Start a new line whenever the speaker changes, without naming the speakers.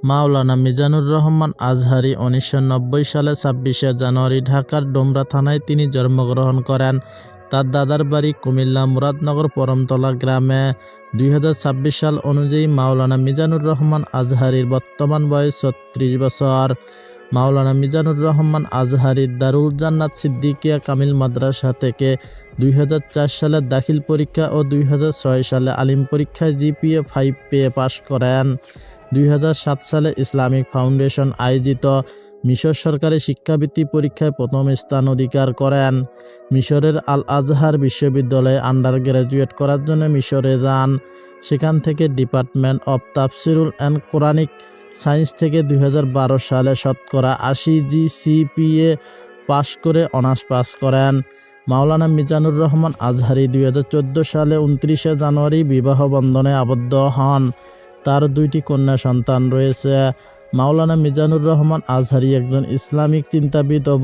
মাওলানা মিজানুর রহমান আজহারী ১৯৯০ সালে ২৬শে জানুয়ারি ঢাকার ডোমরা থানায় তিনি জন্মগ্রহণ করেন। তার দাদার বাড়ি কুমিল্লা মুরাদনগর পরমতলা গ্রামে। ২০২৬ সাল অনুযায়ী মাওলানা মিজানুর রহমান আজহারীর বর্তমান বয়স ৩৬ বছর। মাওলানা মিজানুর রহমান আজহারী দারুল জান্নাত সিদ্দিকিয়া কামিল মাদ্রাসা থেকে ২০০৪ সালে দাখিল পরীক্ষা ও ২০০৬ সালে আলিম পরীক্ষায় জিপিএ ৫ পেয়ে পাশ করেন। ২০০৭ সালে ইসলামিক ফাউন্ডেশন আয়োজিত মিশর সরকারি শিক্ষাবৃত্তি পরীক্ষায় প্রথম স্থান অধিকার করেন। মিশরের আল আজহার বিশ্ববিদ্যালয়ে আন্ডার গ্র্যাজুয়েট করার জন্য মিশরে যান। সেখান থেকে ডিপার্টমেন্ট অব তাফসিরুল অ্যান্ড কোরআনিক সায়েন্স থেকে ২০১২ সালে শতকরা ৮০ জিসিপিএ পাশ করে অনার্স পাস করেন। মাওলানা মিজানুর রহমান আজহারী ২০১৪ সালে ২৯শে জানুয়ারি বিবাহ বন্ধনে আবদ্ধ হন। তার ২টি কন্যা সন্তান রয়েছে। মাওলানা মিজানুর রহমান আজহারী একজন ইসলামিক চিন্তাবিদ ও